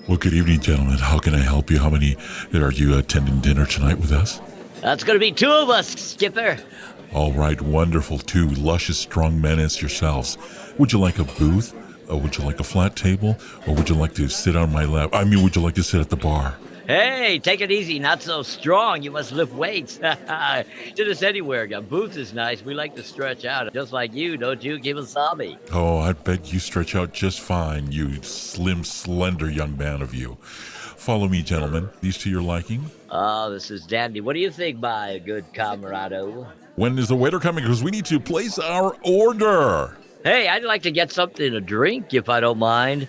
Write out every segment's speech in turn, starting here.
Well, good evening, gentlemen. How can I help you? How many are you attending dinner tonight with us? That's going to be two of us, Skipper. All right, wonderful. Two luscious, strong men as yourselves. Would you like a booth? Or would you like a flat table? Or would you like to sit on my lap? Would you like to sit at the bar? Hey, take it easy. Not so strong. You must lift weights. Sit us anywhere. A booth is nice. We like to stretch out. Just like you, don't you, Kimasabi? Oh, I bet you stretch out just fine, you slim, slender young man of you. Follow me, gentlemen. These to your liking? Oh, this is dandy. What do you think, my good camarado? When is the waiter coming? Because we need to place our order. Hey, I'd like to get something to drink, if I don't mind.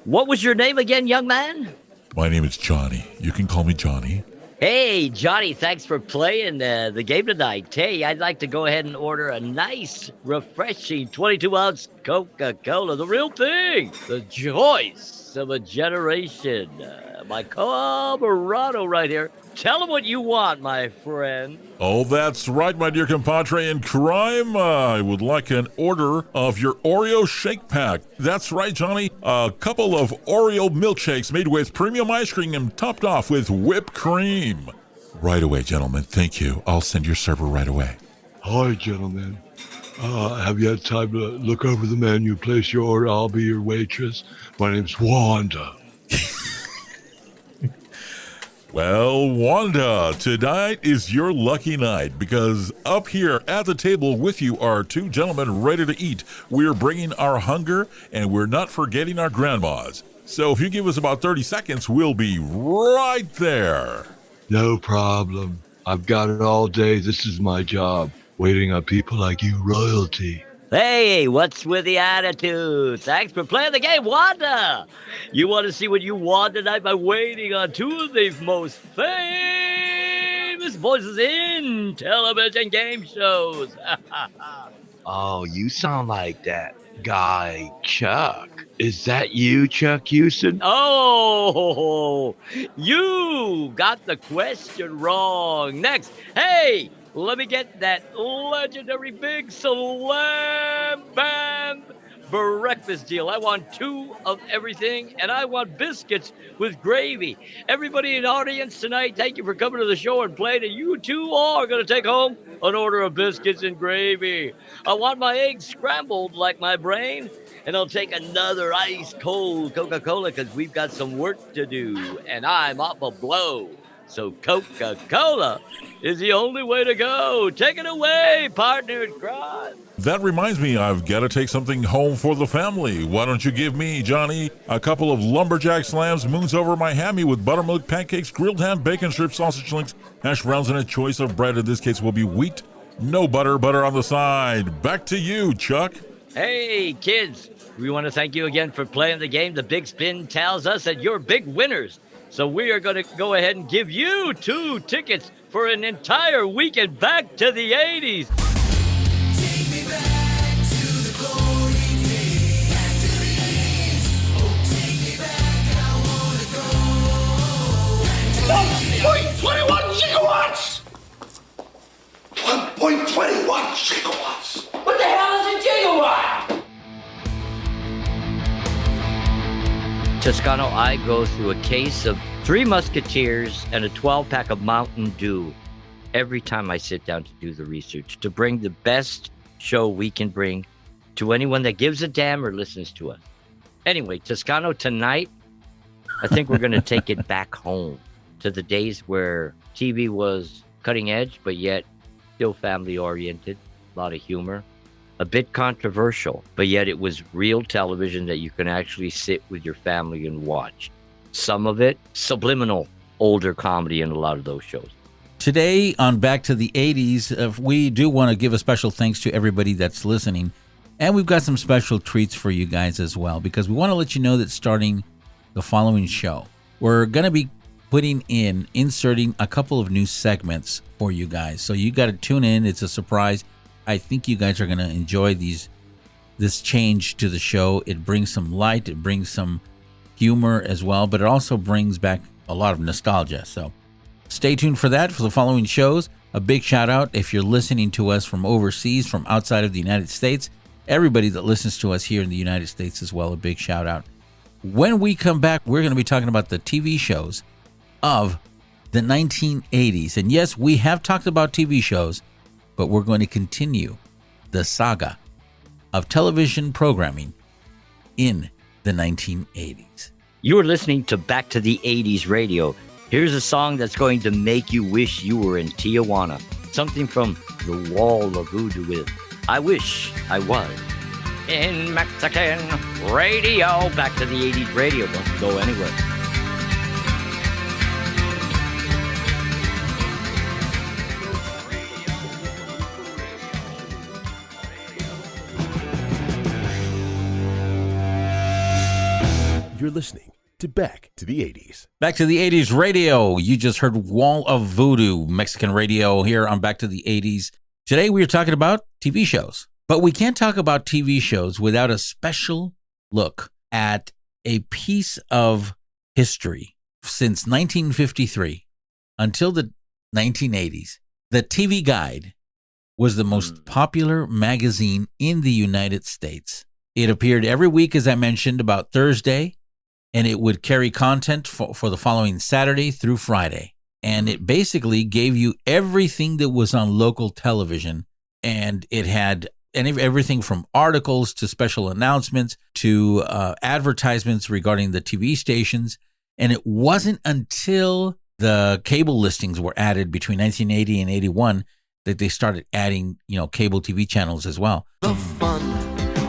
What was your name again, young man? My name is Johnny. You can call me Johnny. Hey, Johnny, thanks for playing the game tonight. Hey, I'd like to go ahead and order a nice, refreshing 22-ounce Coca-Cola, the real thing, the choice of a generation. My camarado right here. Tell him what you want, my friend. Oh, that's right, my dear compadre in crime. I would like an order of your Oreo shake pack. That's right, Johnny. A couple of Oreo milkshakes made with premium ice cream and topped off with whipped cream. Right away, gentlemen. Thank you. I'll send your server right away. Hi, gentlemen. Have you had time to look over the menu, place your order? I'll be your waitress. My name's Wanda. Well, Wanda, tonight is your lucky night because up here at the table with you are two gentlemen ready to eat. We're bringing our hunger and we're not forgetting our grandmas. So if you give us about 30 seconds, we'll be right there. No problem. I've got it all day. This is my job, waiting on people like you, royalty. Hey, what's with the attitude? Thanks for playing the game, Wanda. You want to see what you want tonight by waiting on two of the most famous voices in television game shows. Oh, you sound like that guy, Chuck. Is that you, Chuck Houston? Oh, you got the question wrong. Next, hey, let me get that legendary big slam bam breakfast deal. I want two of everything, and I want biscuits with gravy. Everybody in the audience tonight, thank you for coming to the show and playing. And you two are going to take home an order of biscuits and gravy. I want my eggs scrambled like my brain, and I'll take another ice-cold Coca-Cola because we've got some work to do, and I'm off a blow. So Coca-Cola is the only way to go. Take it away, partner in crime. That reminds me, I've got to take something home for the family. Why don't you give me, Johnny, a couple of lumberjack slams, moons over my hammy with buttermilk pancakes, grilled ham, bacon strips, sausage links, hash browns, and a choice of bread. In this case will be wheat, no butter, butter on the side. Back to you, Chuck. Hey, kids, we want to thank you again for playing the game. The Big Spin tells us that you're big winners. So we are going to go ahead and give you 2 tickets for an entire weekend back to the 80s. Take me back to the glory days, back to the 80s. Oh, take me back, I wanna go. 1.21 gigawatts. What the hell is a gigawatt? Toscano, I go through a case of 3 Musketeers and a 12-pack of Mountain Dew every time I sit down to do the research, to bring the best show we can bring to anyone that gives a damn or listens to us. Anyway, Toscano, tonight, I think we're going to take it back home to the days where TV was cutting edge, but yet still family-oriented, a lot of humor. A bit controversial, but yet it was real television that you can actually sit with your family and watch. Some of it, subliminal, older comedy in a lot of those shows. Today on Back to the 80s, we do want to give a special thanks to everybody that's listening. And we've got some special treats for you guys as well, because we want to let you know that starting the following show, we're going to be inserting a couple of new segments for you guys. So you got to tune in. It's a surprise. I think you guys are going to enjoy this change to the show. It brings some light, it brings some humor as well, but it also brings back a lot of nostalgia. So stay tuned for that for the following shows. A big shout out if you're listening to us from overseas, from outside of the United States. Everybody that listens to us here in the United States as well, a big shout out. When we come back, we're going to be talking about the TV shows of the 1980s. And yes, we have talked about TV shows, but we're going to continue the saga of television programming in the 1980s. You are listening to Back to the 80s Radio. Here's a song that's going to make you wish you were in Tijuana. Something from The Wall of Voodoo with I Wish I Was in Mexican Radio. Back to the 80s Radio. Don't go anywhere. You're listening to Back to the 80s. Back to the 80s Radio. You just heard Wall of Voodoo, Mexican Radio, here on Back to the 80s. Today we are talking about TV shows. But we can't talk about TV shows without a special look at a piece of history. Since 1953 until the 1980s, the TV Guide was the most popular magazine in the United States. It appeared every week, as I mentioned, about Thursday, and it would carry content for the following Saturday through Friday. And it basically gave you everything that was on local television. And it had everything from articles to special announcements to advertisements regarding the TV stations. And it wasn't until the cable listings were added between 1980 and 81 that they started adding, cable TV channels as well. The fun,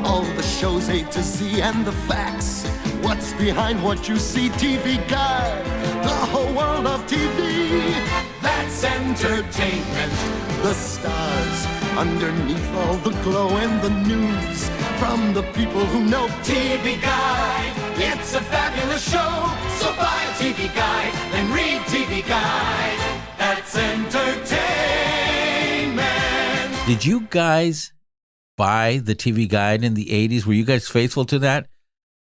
all the shows A to Z and the facts. What's behind what you see? TV Guide, the whole world of TV. That's entertainment. The stars underneath all the glow and the news from the people who know TV Guide. It's a fabulous show, so buy a TV Guide and read TV Guide. That's entertainment. Did you guys buy the TV Guide in the 80s? Were you guys faithful to that?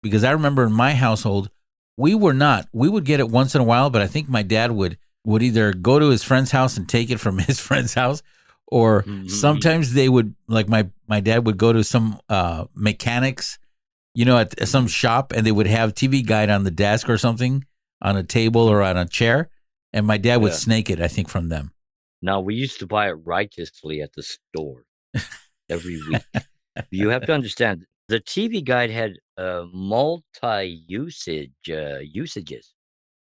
Because I remember in my household, we were not. We would get it once in a while, but I think my dad would either go to his friend's house and take it from his friend's house, or sometimes they would, like my dad would go to some mechanics, at some shop, and they would have TV Guide on the desk or something, on a table or on a chair, and my dad would snake it, I think, from them. Now, we used to buy it righteously at the store every week. You have to understand, the TV Guide had multi-usages.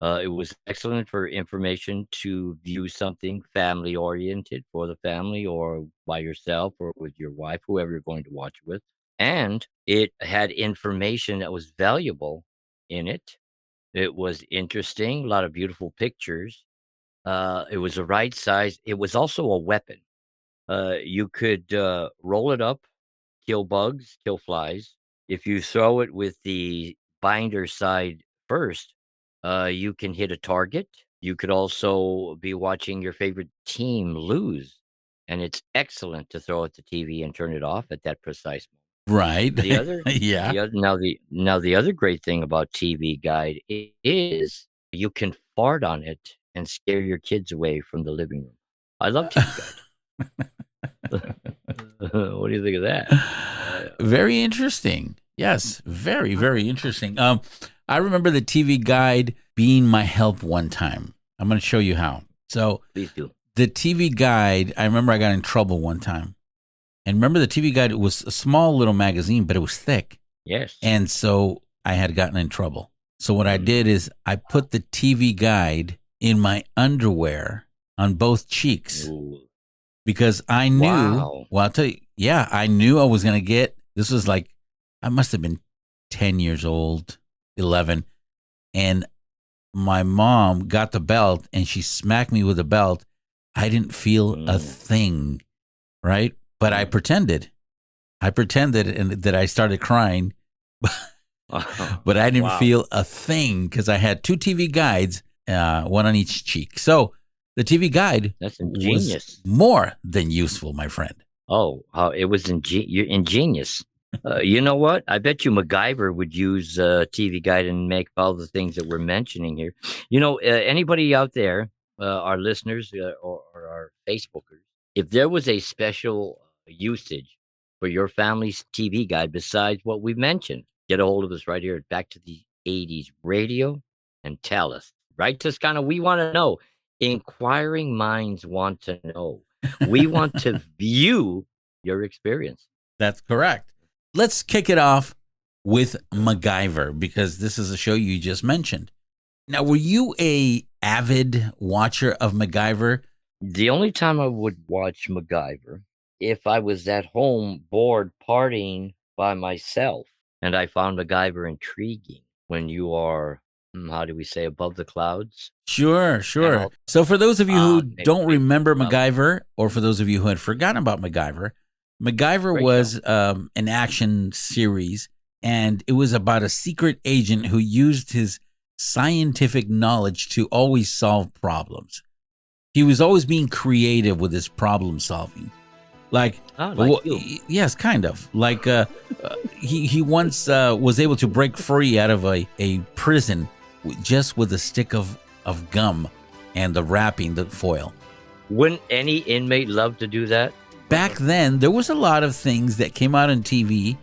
It was excellent for information to view something family-oriented for the family or by yourself or with your wife, whoever you're going to watch with. And it had information that was valuable in it. It was interesting, a lot of beautiful pictures. It was the right size. It was also a weapon. You could roll it up, kill bugs, kill flies. If you throw it with the binder side first, you can hit a target. You could also be watching your favorite team lose, and it's excellent to throw at the TV and turn it off at that precise moment. Right. The other, yeah. the other great thing about TV Guide is you can fart on it and scare your kids away from the living room. I love TV Guide. What do you think of that? Very interesting. Yes, very, very interesting. I remember the TV Guide being my help one time. I'm going to show you how. So, Please do. The TV Guide, I remember I got in trouble one time. And remember the TV Guide, it was a small little magazine, but it was thick. Yes. And so I had gotten in trouble. So what I did is I put the TV Guide in my underwear on both cheeks. Ooh. Because I knew, Wow. well, I'll tell you, yeah, I knew I was going to get, this was like, I must have been 10 years old, 11. And my mom got the belt and she smacked me with the belt. I didn't feel a thing, right? But I pretended. And that I started crying, but I didn't feel a thing because I had two TV Guides, one on each cheek. So the TV Guide That's ingenious. was more than useful, my friend. Oh, it was ingenious. You know what? I bet you MacGyver would use TV Guide and make all the things that we're mentioning here. Anybody out there, our listeners or our Facebookers, if there was a special usage for your family's TV Guide besides what we've mentioned, get a hold of us right here at Back to the 80s radio and tell us. Right, Toscano? We want to know. Inquiring minds want to know. We want to view your experience. That's correct. Let's kick it off with MacGyver, because this is a show you just mentioned. Now, were you a avid watcher of MacGyver? The only time I would watch MacGyver if I was at home bored partying by myself and I found MacGyver intriguing when you are, how do we say, above the clouds? Sure. I'll- So for those of you who maybe- don't remember well- MacGyver, or for those of you who had forgotten about MacGyver, MacGyver Great was an action series, and it was about a secret agent who used his scientific knowledge to always solve problems. He was always being creative with his problem solving. Like, you. yes, kind of. Like he once was able to break free out of a prison just with a stick of gum and the wrapping, the foil. Wouldn't any inmate love to do that? Back then, there was a lot of things that came out on TV,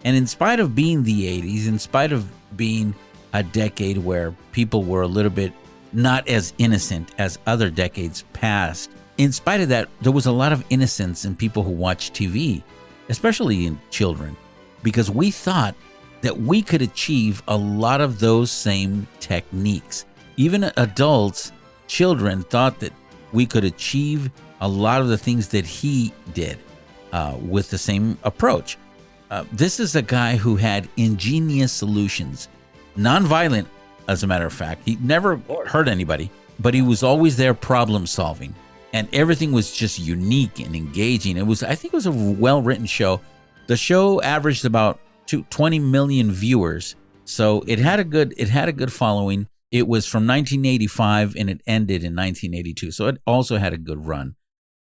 and in spite of being the 80s, in spite of being a decade where people were a little bit not as innocent as other decades past, in spite of that, there was a lot of innocence in people who watched TV, especially in children, because we thought that we could achieve a lot of those same techniques. Even adults, children thought that we could achieve a lot of the things that he did with the same approach. This is a guy who had ingenious solutions, nonviolent, as a matter of fact. He never hurt anybody, but he was always there problem solving. And everything was just unique and engaging. I think it was a well-written show. The show averaged about 20 million viewers. So it had a good following. It was from 1985 and it ended in 1982. So it also had a good run.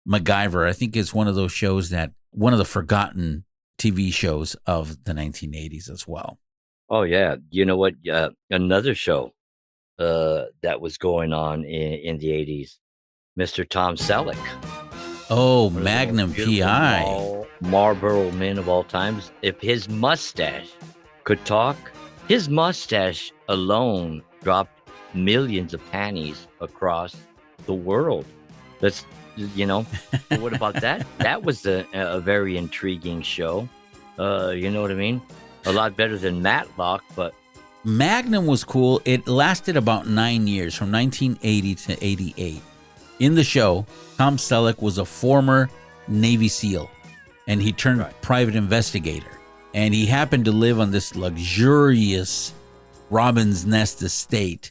MacGyver, I think, is one of those shows one of the forgotten TV shows of the 1980s as well. Oh, yeah. You know what? Another show that was going on in the 80s, Mr. Tom Selleck. Oh, One of the Magnum most beautiful PI. Marlboro men of all times. If his mustache could talk, his mustache alone dropped millions of panties across the world. That's, what about that? That was a very intriguing show. You know what I mean? A lot better than Matlock, but Magnum was cool. It lasted about 9 years, from 1980 to 88. In the show, Tom Selleck was a former Navy SEAL, and he turned private investigator. And he happened to live on this luxurious Robin's Nest estate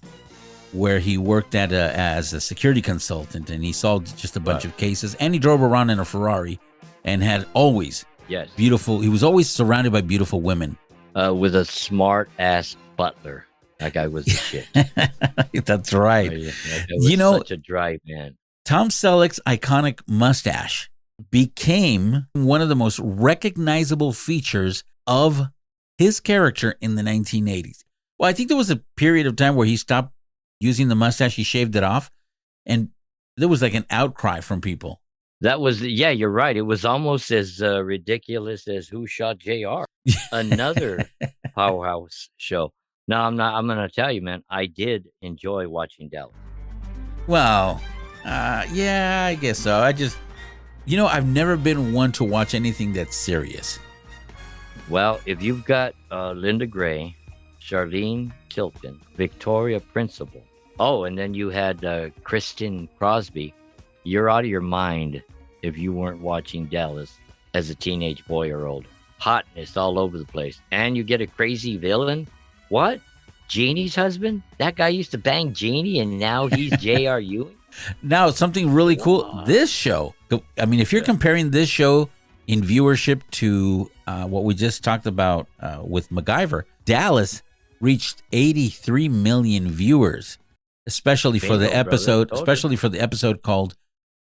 where he worked as a security consultant, and he solved just a bunch of cases. And he drove around in a Ferrari and had always beautiful. He was always surrounded by beautiful women. With a smart ass butler. That guy was a shit. That's right. That guy was such a drive man. Tom Selleck's iconic mustache became one of the most recognizable features of his character in the 1980s. Well, I think there was a period of time where he stopped using the mustache. He shaved it off, and there was like an outcry from people. That was, you're right. It was almost as ridiculous as Who Shot JR? Another powerhouse show. Now, I'm going to tell you, man, I did enjoy watching Dallas. Well, yeah, I guess so. I've never been one to watch anything that's serious. Well, if you've got Linda Gray, Charlene Tilton, Victoria Principal, and then you had Kristen Crosby, you're out of your mind if you weren't watching Dallas as a teenage boy or older. Hotness all over the place. And you get a crazy villain. What? Jeannie's husband? That guy used to bang Jeannie and now he's J.R. Ewing? Now, something really cool. This show, I mean, if you're comparing this show in viewership to what we just talked about with MacGyver, Dallas reached 83 million viewers, especially for the episode called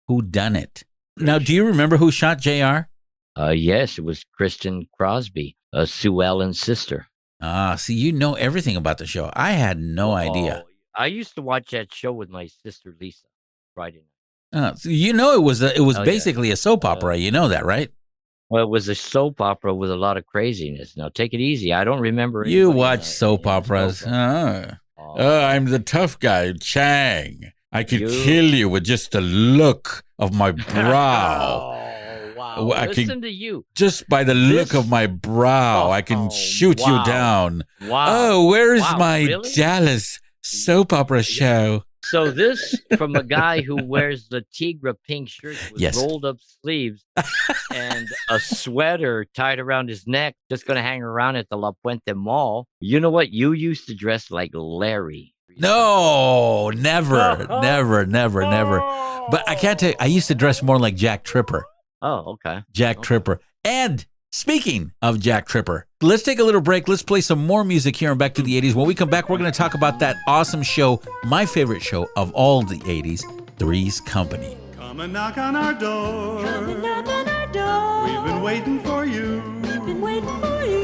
Who Done It. Now, do you remember who shot JR? Yes, it was Kristen Crosby, Sue Ellen's sister. See, you know everything about the show. I had no idea. I used to watch that show with my sister Lisa Friday night. So it was basically a soap opera. You know that, right? Well, it was a soap opera with a lot of craziness. Now, take it easy. I don't remember. You anybody watch in soap a operas. soap opera. I'm the tough guy, Chang. I could You- kill you with just the look of my brow. Oh, wow. I Listen can to you. just by the look of my brow, I can shoot you wow. down. Wow. Oh, where's Wow, my really? Dallas soap opera show? So this from a guy who wears the Tigra pink shirt with Yes. rolled up sleeves and a sweater tied around his neck, just going to hang around at the La Puente Mall. You know what? You used to dress like Larry. No, never. But I can't tell you, I used to dress more like Jack Tripper. Oh, okay. Jack Tripper. And speaking of Jack Tripper, let's take a little break. Let's play some more music here and Back to the 80s. When we come back, we're going to talk about that awesome show, my favorite show of all the 80s, Three's Company. Come and knock on our door. Come and knock on our door. We've been waiting for you. We've been waiting for you.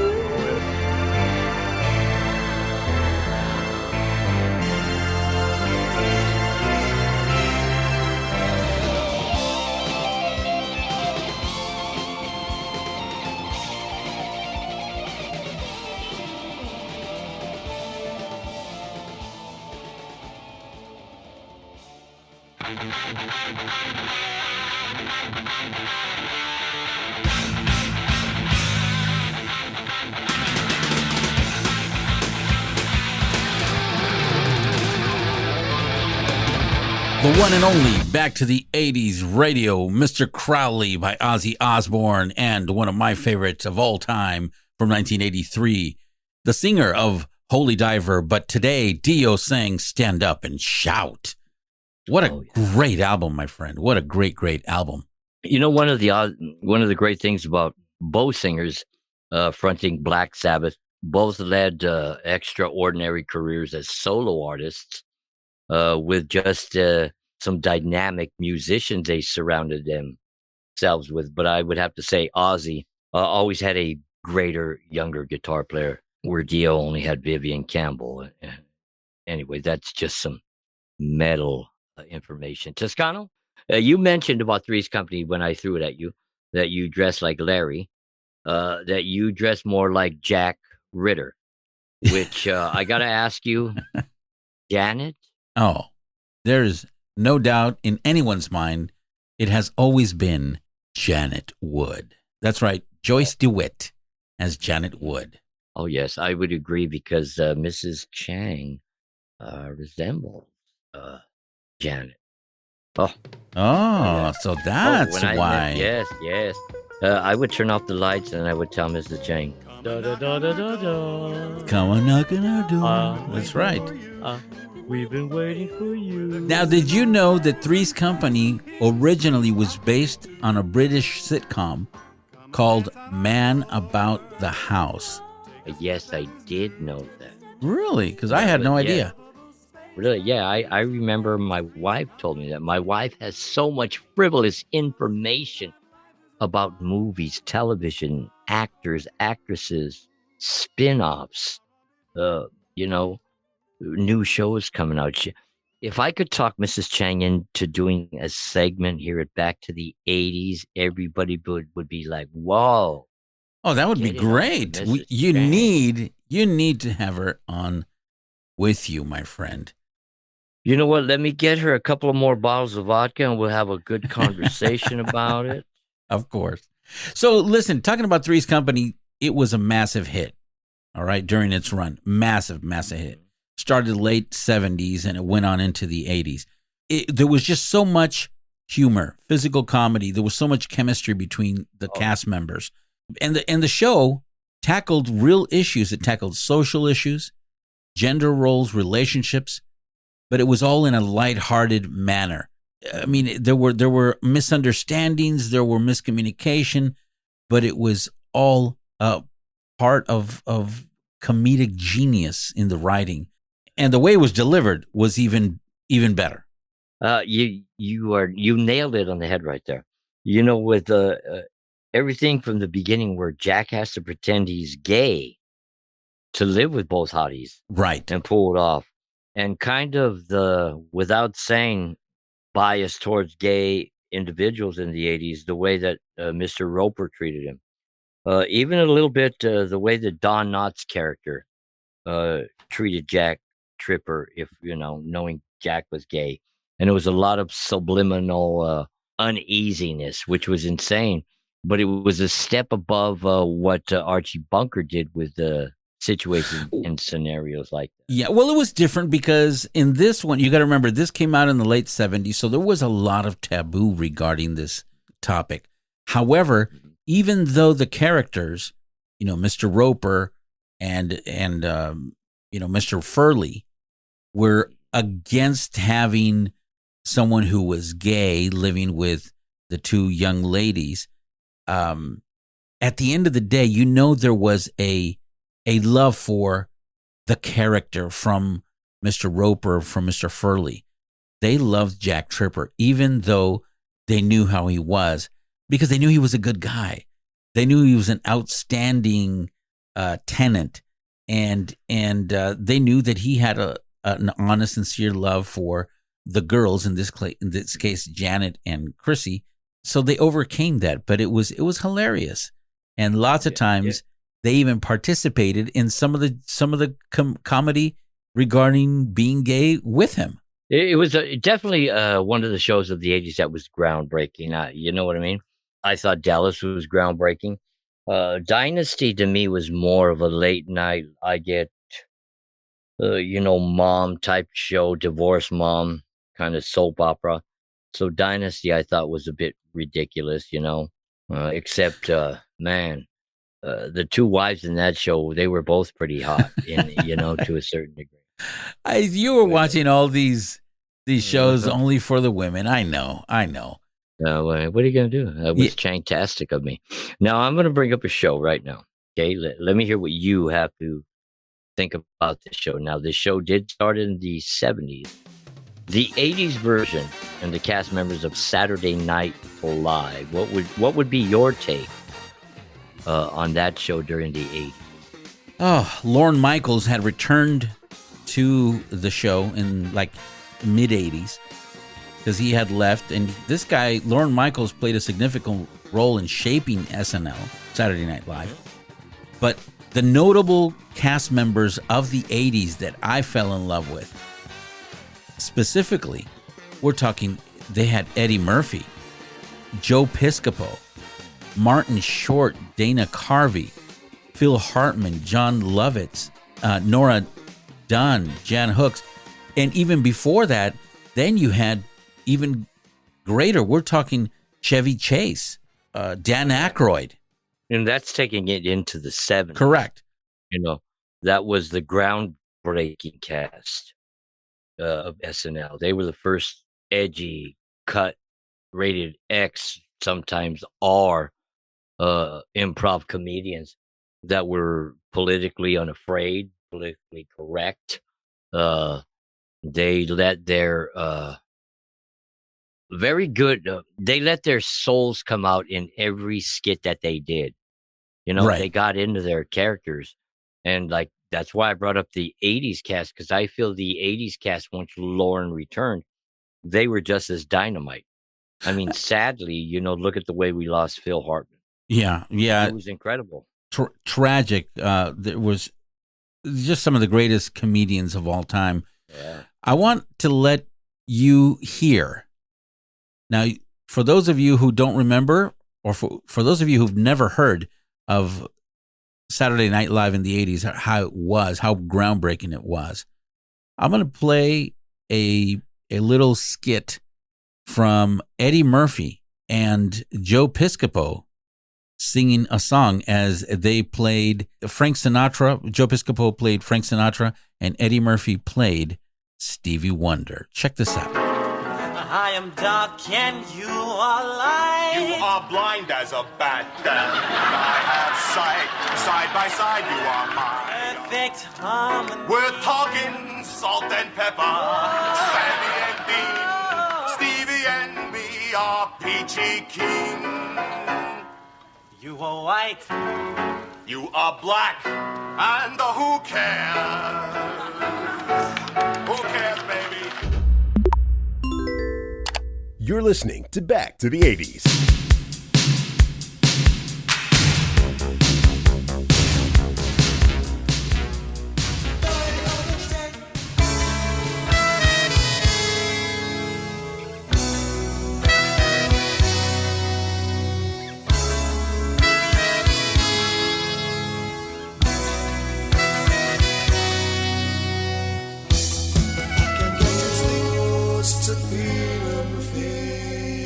The one and only Back to the 80s radio, Mr. Crowley by Ozzy Osbourne, and one of my favorites of all time from 1983, the singer of Holy Diver, but today Dio sang Stand Up and Shout. What a great album, my friend. What a great album. You know, one of the great things about both singers fronting Black Sabbath, both led extraordinary careers as solo artists with just some dynamic musicians they surrounded themselves with. But I would have to say Ozzy always had a greater, younger guitar player, where Dio only had Vivian Campbell. Anyway, that's just some metal information. Toscano, you mentioned about Three's Company when I threw it at you, that you dress like Larry, that you dress more like Jack Ritter, which I got to ask you, Janet? Oh, there's no doubt in anyone's mind, it has always been Janet Wood. That's right, Joyce DeWitt as Janet Wood. Oh, yes, I would agree because Mrs. Chang resembles Janet. Oh, So that's why. Yes. I would turn off the lights and I would tell Mrs. Chang, da, da, da, da, da, da. Come on, knock on our door. That's right. We've been waiting for you. Now, did you know that Three's Company originally was based on a British sitcom called Man About the House? Yes, I did know that. Really? Because I had no idea. Really? Yeah, I remember my wife told me that. My wife has so much frivolous information about movies, television, actors, actresses, spin-offs, new shows coming out. If I could talk Mrs. Chang into doing a segment here at Back to the 80s, everybody would be like, whoa. Oh, that would be Get it on, great. Mrs. You Chang. need to have her on with you, my friend. You know what? Let me get her a couple of more bottles of vodka and we'll have a good conversation about it. Of course. So listen, talking about Three's Company, it was a massive hit, all right, during its run. Massive hit. Started late 70s and it went on into the 80s. There was just so much humor, physical comedy. There was so much chemistry between the cast members. And the show tackled real issues. It tackled social issues, gender roles, relationships, but it was all in a lighthearted manner. I mean, there were misunderstandings, there were miscommunication, but it was all part of comedic genius in the writing, and the way it was delivered was even better. You nailed it on the head right there. You know, with everything from the beginning, where Jack has to pretend he's gay to live with both hotties, right, and pull it off, and kind of the without saying bias towards gay individuals in the 80s, the way that Mr. Roper treated him. Even a little bit the way that Don Knotts' character treated Jack Tripper, if knowing Jack was gay, and it was a lot of subliminal uneasiness, which was insane. But it was a step above what Archie Bunker did with the situations and scenarios like that. Yeah, well, it was different because in this one, you got to remember, this came out in the late 70s, so there was a lot of taboo regarding this topic. However, even though the characters, Mr. Roper and Mr. Furley were against having someone who was gay living with the two young ladies, at the end of the day, there was a love for the character from Mr. Roper, from Mr. Furley. They loved Jack Tripper, even though they knew how he was, because they knew he was a good guy. They knew he was an outstanding tenant, and they knew that he had an honest, sincere love for the girls, in this case, Janet and Chrissy. So they overcame that, but it was hilarious, and lots of times they even participated in some of the comedy regarding being gay with him. It was definitely one of the shows of the 80s that was groundbreaking. You know what I mean? I thought Dallas was groundbreaking. Dynasty to me was more of a late night, I get, mom type show, divorce mom kind of soap opera. So Dynasty I thought was a bit ridiculous, except, man, the two wives in that show, they were both pretty hot, to a certain degree. You were watching all these shows only for the women. I know. What are you going to do? That was fantastic of me. Now, I'm going to bring up a show right now. Okay, let me hear what you have to think about this show. Now, this show did start in the 70s. The 80s version and the cast members of Saturday Night Live. What would be your take on that show during the 80s? Oh, Lorne Michaels had returned to the show in like mid 80s because he had left, and this guy Lorne Michaels played a significant role in shaping SNL, Saturday Night Live. But the notable cast members of the 80s that I fell in love with, specifically, we're talking, they had Eddie Murphy, Joe Piscopo, Martin Short, Dana Carvey, Phil Hartman, John Lovitz, Nora Dunn, Jan Hooks. And even before that, then you had even greater. We're talking Chevy Chase, Dan Aykroyd. And that's taking it into the 70s. Correct. That was the groundbreaking cast of SNL. They were the first edgy, cut, rated X, sometimes R, improv comedians that were politically unafraid, politically correct. They let their very good. They let their souls come out in every skit that they did. Right. They got into their characters, and that's why I brought up the 80s cast, because I feel the 80s cast, once Lauren returned, they were just as dynamite. I mean, sadly, look at the way we lost Phil Hartman. Yeah. It was incredible. Tragic. There was just some of the greatest comedians of all time. Yeah. I want to let you hear. Now, for those of you who don't remember, or for those of you who've never heard of Saturday Night Live in the 80s, how it was, how groundbreaking it was, I'm going to play a little skit from Eddie Murphy and Joe Piscopo singing a song as they played Frank Sinatra. Joe Piscopo played Frank Sinatra, and Eddie Murphy played Stevie Wonder. Check this out. I am dark and you are light. You are blind as a bat, and I have sight. Side by side, you are mine. Perfect harmony. We're talking salt and pepper, Sammy and Dean, Stevie and me are peachy keen. You are white. You are black, and who cares? Who cares, baby? You're listening to Back to the 80s.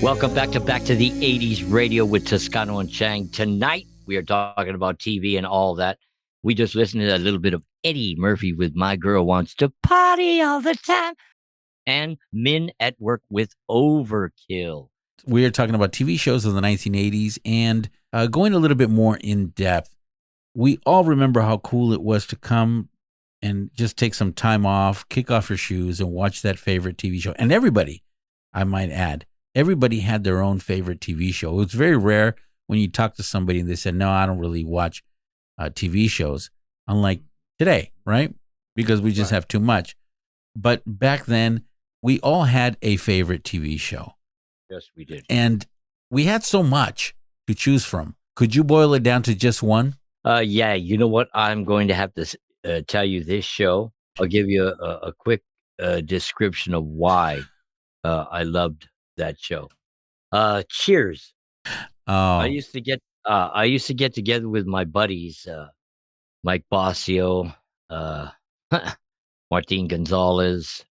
Welcome back to the 80s radio with Toscano and Chang. Tonight, we are talking about TV and all that. We just listened to a little bit of Eddie Murphy with My Girl Wants to Party All the Time and Men at Work with Overkill. We are talking about TV shows of the 1980s and going a little bit more in depth. We all remember how cool it was to come and just take some time off, kick off your shoes, and watch that favorite TV show. And everybody, I might add, everybody had their own favorite TV show. It was very rare when you talk to somebody and they said, no, I don't really watch TV shows, unlike today, right? Because we just have too much. But back then, we all had a favorite TV show. Yes, we did. And we had so much to choose from. Could you boil it down to just one? Yeah, you know what? I'm going to have to tell you this show. I'll give you a quick description of why I loved that show. Cheers. Oh, I used to get together with my buddies, Mike Bossio, Martin Gonzalez,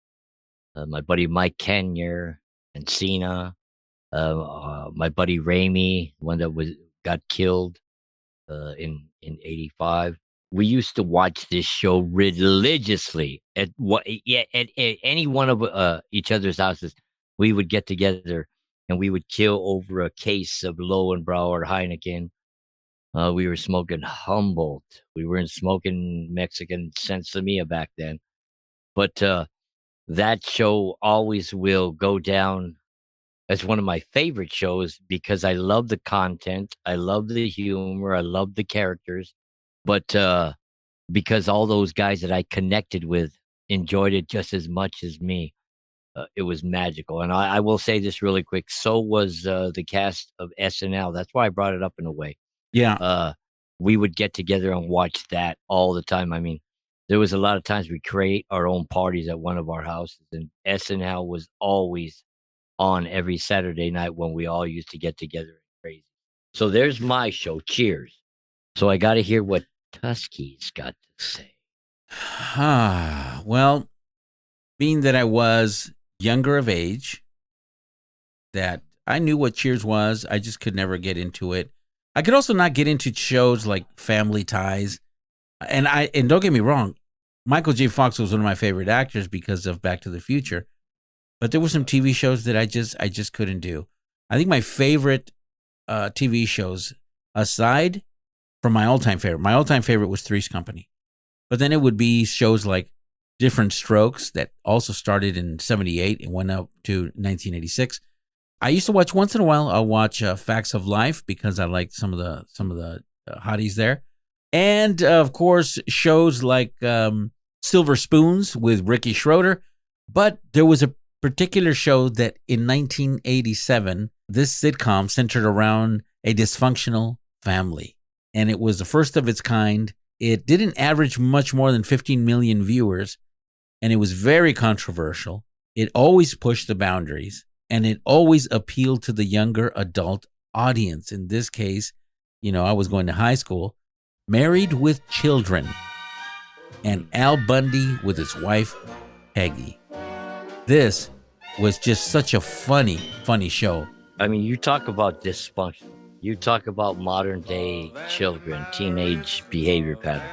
my buddy Mike Kenyer, and Cena, my buddy Ramey, one that got killed in '85. We used to watch this show religiously at any one of each other's houses. We would get together and we would kill over a case of Lowenbrauer Heineken. We were smoking Humboldt. We weren't smoking Mexican Sensimilla back then. But that show always will go down as one of my favorite shows because I love the content. I love the humor. I love the characters. But because all those guys that I connected with enjoyed it just as much as me. It was magical. And I will say this really quick. So was the cast of SNL. That's why I brought it up in a way. yeah. We would get together and watch that all the time. I mean, there was a lot of times we create our own parties at one of our houses. And SNL was always on every Saturday night when we all used to get together and crazy. So there's my show. Cheers. So I got to hear what Tusky's got to say. Well, being that I was younger of age, that I knew what Cheers was. I just could never get into it. I could also not get into shows like Family Ties. And don't get me wrong, Michael J. Fox was one of my favorite actors because of Back to the Future. But there were some TV shows that I just couldn't do. I think my favorite TV shows, aside from my all-time favorite was Three's Company. But then it would be shows like Different Strokes that also started in '78 and went up to 1986. I used to watch once in a while. I'll watch Facts of Life because I liked some of the hotties there, and of course shows like Silver Spoons with Ricky Schroeder. But there was a particular show that in 1987, this sitcom centered around a dysfunctional family, and it was the first of its kind. It didn't average much more than 15 million viewers, and it was very controversial. It always pushed the boundaries, and it always appealed to the younger adult audience. In this case, I was going to high school. Married with Children, and Al Bundy with his wife, Peggy. This was just such a funny show. I mean, you talk about dysfunction. You talk about modern day children, teenage behavior pattern.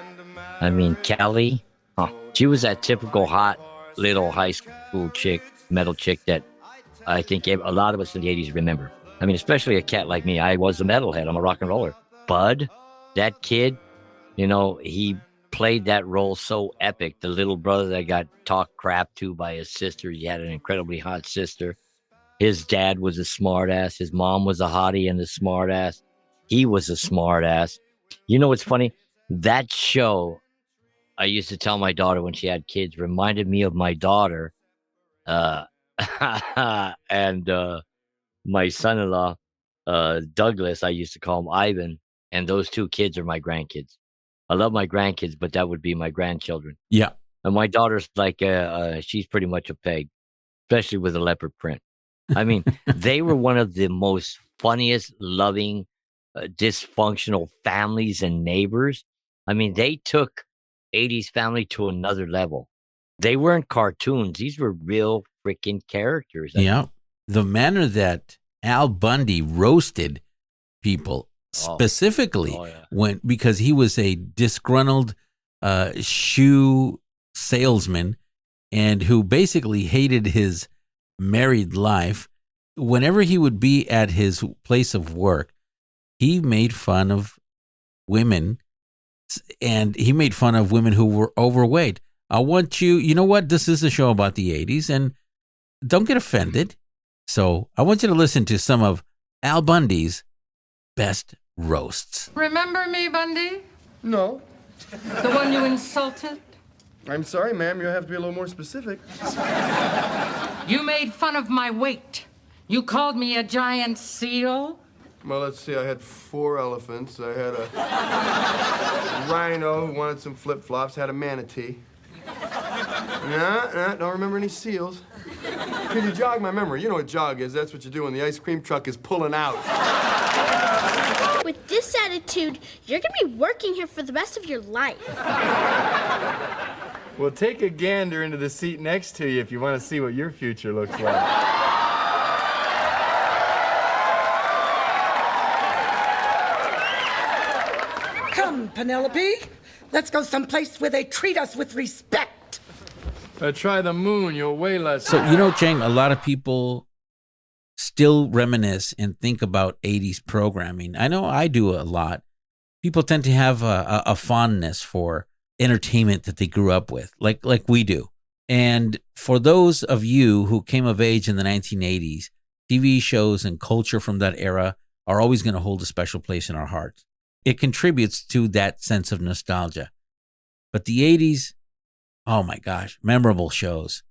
I mean, Kelly, she was that typical hot little high school chick, metal chick that I think a lot of us in the 80s remember. I mean, especially a cat like me. I was a metalhead. I'm a rock and roller. Bud, that kid, he played that role so epic. The little brother that got talked crap to by his sister. He had an incredibly hot sister. His dad was a smartass. His mom was a hottie and a smartass. He was a smartass. What's funny? That show, I used to tell my daughter when she had kids, reminded me of my daughter. And my son-in-law, Douglas, I used to call him Ivan, and those two kids are my grandkids. I love my grandkids, but that would be my grandchildren. Yeah. And my daughter's like, she's pretty much a peg, especially with a leopard print. I mean, they were one of the most funniest, loving, dysfunctional families and neighbors. I mean, they took 80s family to another level. They weren't cartoons. These were real freaking characters. Yeah. The manner that Al Bundy roasted people specifically because he was a disgruntled shoe salesman and who basically hated his married life. Whenever he would be at his place of work, he made fun of women, and he made fun of women who were overweight. I want you know what? This is a show about the 80s, and don't get offended. So I want you to listen to some of Al Bundy's best roasts. Remember me, Bundy? No. The one you insulted? I'm sorry, ma'am. You'll have to be a little more specific. You made fun of my weight. You called me a giant seal? Well, let's see. I had 4 elephants. I had a rhino who wanted some flip-flops. Had a manatee. Nah, don't remember any seals. Could you jog my memory? You know what jog is. That's what you do when the ice cream truck is pulling out. With this attitude, you're going to be working here for the rest of your life. Well, take a gander into the seat next to you if you want to see what your future looks like. Come, Penelope. Let's go someplace where they treat us with respect. Try the moon, you'll weigh less. So, Chang, a lot of people still reminisce and think about 80s programming. I know I do a lot. People tend to have a fondness for entertainment that they grew up with, like we do. And for those of you who came of age in the 1980s, TV shows and culture from that era are always going to hold a special place in our hearts. It contributes to that sense of nostalgia. But the 80s, oh my gosh, memorable shows.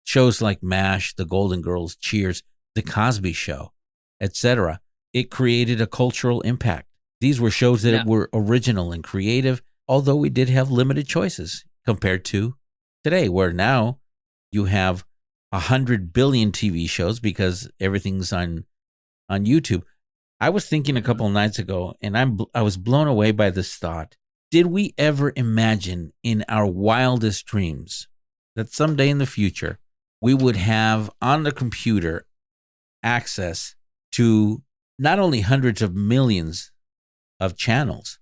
Shows like MASH, The Golden Girls, Cheers, The Cosby Show, etc. It created a cultural impact. These were shows that were original and creative, although we did have limited choices compared to today, where now you have 100 billion TV shows because everything's on YouTube. I was thinking a couple of nights ago, and I was blown away by this thought. Did we ever imagine in our wildest dreams that someday in the future we would have on the computer access to not only hundreds of millions of channels,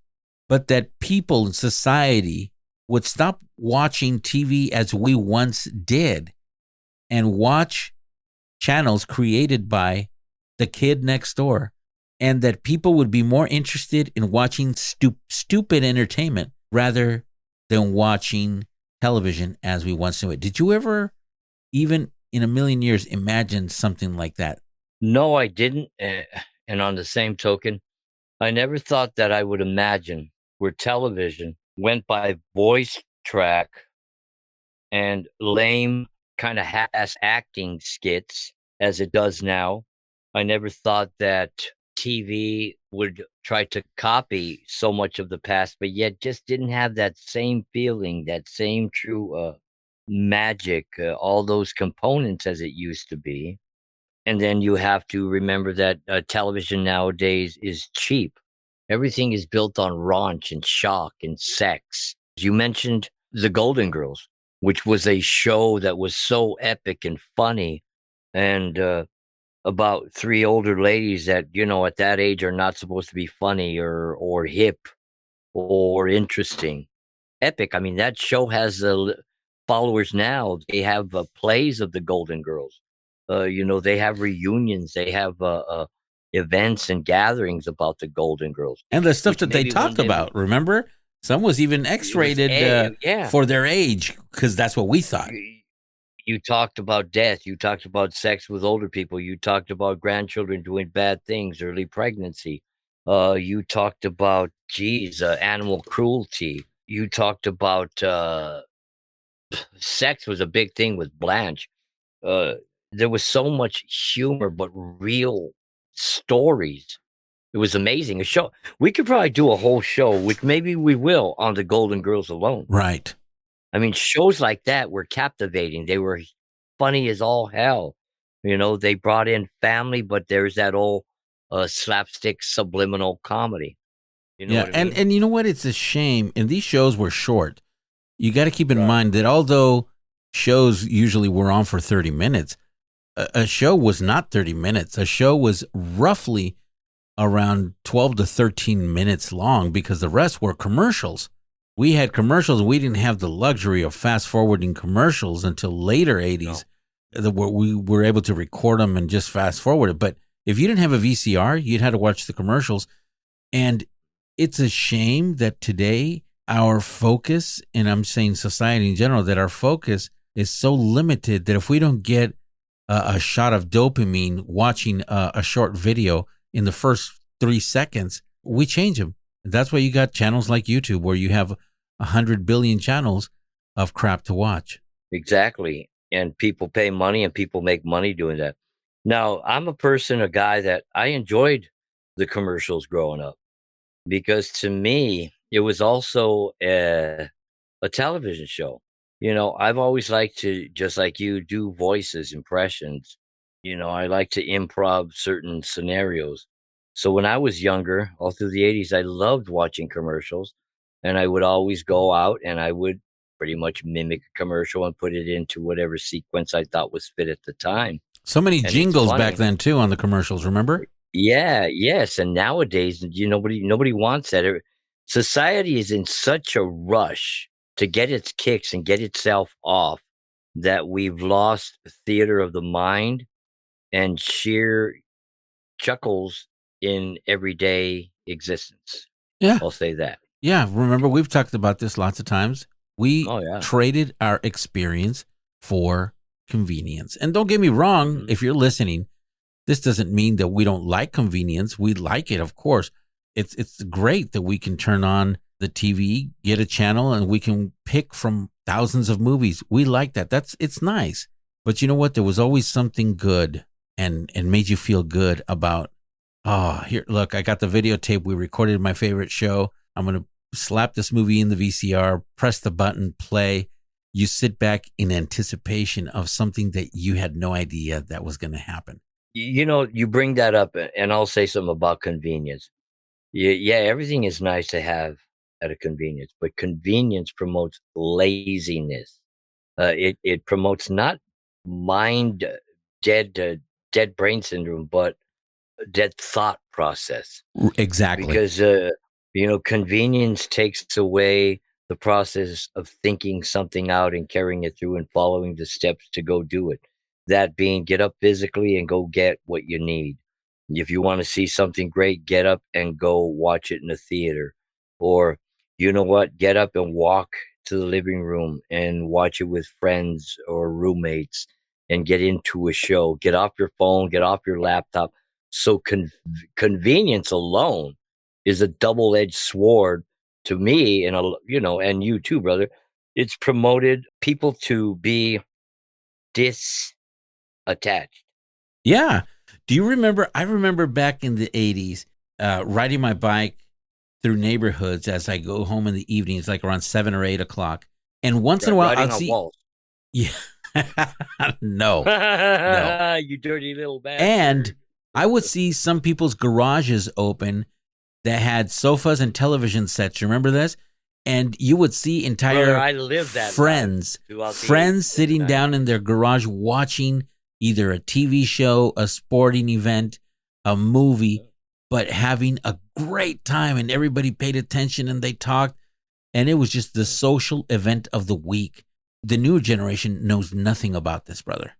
but that people in society would stop watching TV as we once did and watch channels created by the kid next door, and that people would be more interested in watching stupid entertainment rather than watching television as we once knew it. Did you ever, even in a million years, imagine something like that? No, I didn't. And on the same token, I never thought that I would imagine where television went by voice track and lame kind of half-ass acting skits as it does now. I never thought that TV would try to copy so much of the past, but yet just didn't have that same feeling, that same true magic, all those components as it used to be. And then you have to remember that television nowadays is cheap. Everything is built on raunch and shock and sex. You mentioned The Golden Girls, which was a show that was so epic and funny, and about 3 older ladies that, at that age are not supposed to be funny or hip or interesting. Epic. I mean, that show has followers now. They have plays of the Golden Girls. They have reunions. They have events and gatherings about the Golden Girls. And the stuff that they talked about, remember? Some was even X-rated for their age, because that's what we thought. You talked about death. You talked about sex with older people. You talked about grandchildren doing bad things, early pregnancy. You talked about, animal cruelty. You talked about sex was a big thing with Blanche. There was so much humor, but real stories. It was amazing. A show. We could probably do a whole show, which maybe we will, on the Golden Girls alone. Right. I mean, shows like that were captivating. They were funny as all hell. You know, they brought in family, but there's that old slapstick subliminal comedy. You know Yeah, what I mean? and you know what? It's a shame. And these shows were short. You got to keep in mind that although shows usually were on for 30 minutes, a show was not 30 minutes. A show was roughly around 12 to 13 minutes long because the rest were commercials. We had commercials. We didn't have the luxury of fast forwarding commercials until later 80s. We were able to record them and just fast forward it. But if you didn't have a VCR, you'd had to watch the commercials. And it's a shame that today our focus, and I'm saying society in general, that our focus is so limited that if we don't get a shot of dopamine watching a short video in the first 3 seconds, we change them. That's why you got channels like YouTube where you have 100 billion channels of crap to watch. Exactly. And people pay money and people make money doing that. Now, I'm a guy that I enjoyed the commercials growing up because to me, it was also a television show. You know, I've always liked to, just like you, do voices, impressions. You know, I like to improv certain scenarios. So when I was younger, all through the 80s, I loved watching commercials. And I would always go out and I would pretty much mimic a commercial and put it into whatever sequence I thought was fit at the time. So many And it's jingles back funny. then, too, on the commercials, remember? Yeah, yes. And nowadays, nobody wants that. Society is in such a rush to get its kicks and get itself off that we've lost theater of the mind and sheer chuckles in everyday existence. Yeah. I'll say that. Yeah, remember, we've talked about this lots of times. We Oh, yeah. traded our experience for convenience. And don't get me wrong, if you're listening, this doesn't mean that we don't like convenience. We like it, of course. It's great that we can turn on the TV, get a channel, and we can pick from thousands of movies. We like that. It's nice. But you know what? There was always something good and made you feel good about, oh, here, look, I got the videotape. We recorded my favorite show. I'm going to slap this movie in the VCR, press the button, play. You sit back in anticipation of something that you had no idea that was going to happen. You know, you bring that up, and I'll say something about convenience. Yeah, everything is nice to have at a convenience, but convenience promotes laziness. It promotes not mind dead brain syndrome, but dead thought process. Exactly. Because convenience takes away the process of thinking something out and carrying it through and following the steps to go do it. That being, get up physically and go get what you need. If you want to see something great, get up and go watch it in a theater. Or, you know what, get up and walk to the living room and watch it with friends or roommates and get into a show. Get off your phone, get off your laptop. So convenience alone is a double-edged sword to me, and and you too, brother. It's promoted people to be disattached. Yeah. Do you remember? I remember back in the 80s, riding my bike through neighborhoods as I go home in the evenings, like around 7 or 8 o'clock. And once in a while, Riding I'd on see. walls. Yeah. No. You dirty little bastard. And I would see some people's garages open that had sofas and television sets. You remember this? And you would see entire Brother, I lived that friends life throughout the friends 80s, sitting 79. down in their garage watching either a TV show, a sporting event, a movie, but having a great time, and everybody paid attention and they talked, and it was just the social event of the week. The new generation knows nothing about this, brother.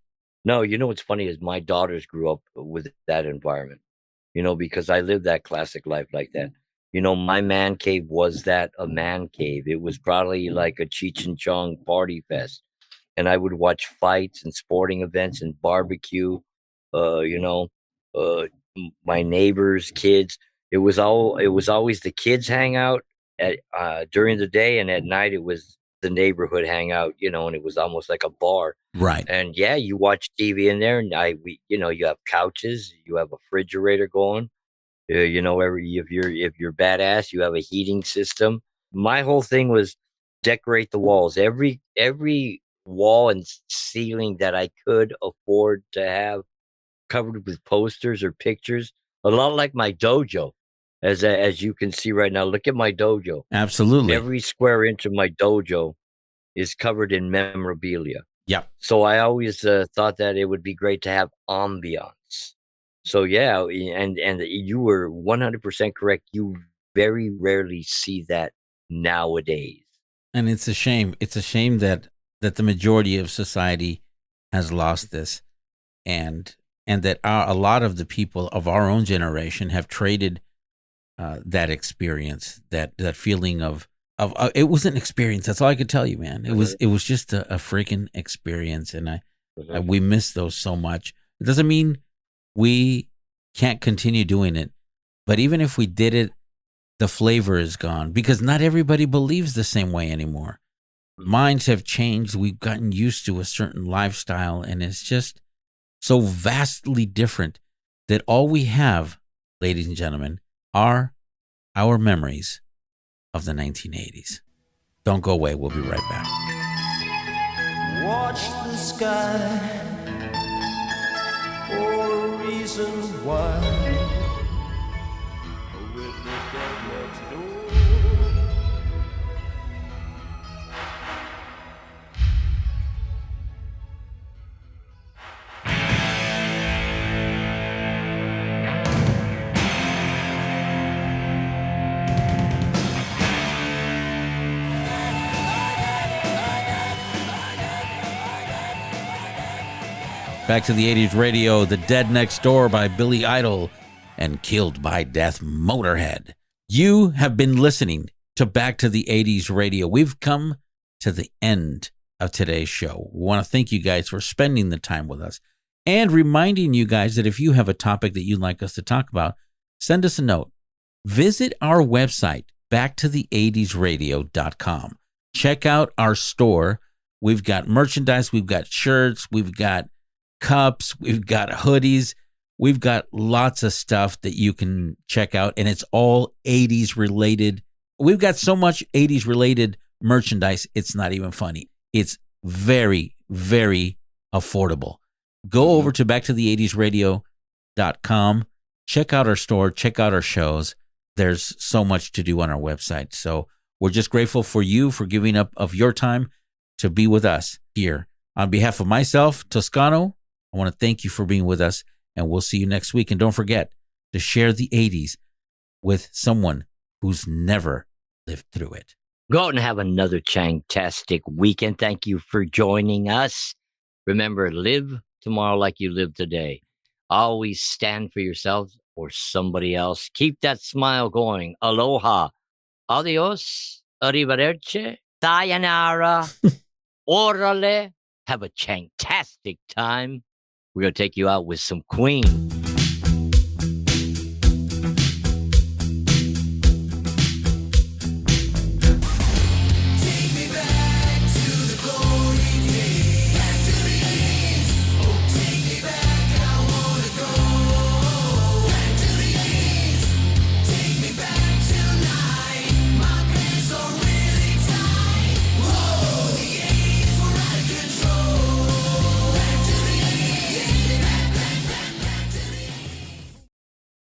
No, you know what's funny is my daughters grew up with that environment, because I lived that classic life like that. My man cave was a man cave. It was probably like a Cheech and Chong party fest. And I would watch fights and sporting events and barbecue, my neighbors' kids. It was always the kids hang out at during the day, and at night it was the neighborhood hangout, and it was almost like a bar. Right. And yeah, you watch TV in there, and you have couches, you have a refrigerator going. If you're badass, you have a heating system. My whole thing was decorate the walls. Every wall and ceiling that I could afford to have covered with posters or pictures, a lot like my dojo. As you can see right now, look at my dojo. Absolutely. Every square inch of my dojo is covered in memorabilia. Yep. So I always thought that it would be great to have ambiance. So yeah, and you were 100% correct. You very rarely see that nowadays. And it's a shame. It's a shame that the majority of society has lost this, and that a lot of the people of our own generation have traded that experience, that feeling of it was an experience. That's all I could tell you, man. It was just a freaking experience, and we miss those so much. It doesn't mean we can't continue doing it, but even if we did it, the flavor is gone because not everybody believes the same way anymore. Minds have changed. We've gotten used to a certain lifestyle, and it's just so vastly different that all we have, ladies and gentlemen, are our memories of the 1980s. Don't go away. We'll be right back. Watch the sky for a reason why. With the dead next door. Back to the 80s radio, The Dead Next Door by Billy Idol and Killed by Death Motorhead. You have been listening to Back to the 80s radio. We've come to the end of today's show. We want to thank you guys for spending the time with us and reminding you guys that if you have a topic that you'd like us to talk about, send us a note. Visit our website, backtothe80sradio.com. Check out our store. We've got merchandise, we've got shirts, we've got cups, we've got hoodies, we've got lots of stuff that you can check out, and it's all 80s related. We've got so much 80s related merchandise, it's not even funny. It's very, very affordable. Go over to backtothe80sradio.com, check out our store, check out our shows. There's so much to do on our website. So we're just grateful for you for giving up of your time to be with us here. On behalf of myself, Toscano, I want to thank you for being with us, and we'll see you next week. And don't forget to share the 80s with someone who's never lived through it. Go out and have another Chang-tastic weekend. Thank you for joining us. Remember, live tomorrow like you live today. Always stand for yourself or somebody else. Keep that smile going. Aloha. Adios. Arrivederci. Sayonara. Orale. Have a Chang-tastic time. We're going to take you out with some Queen.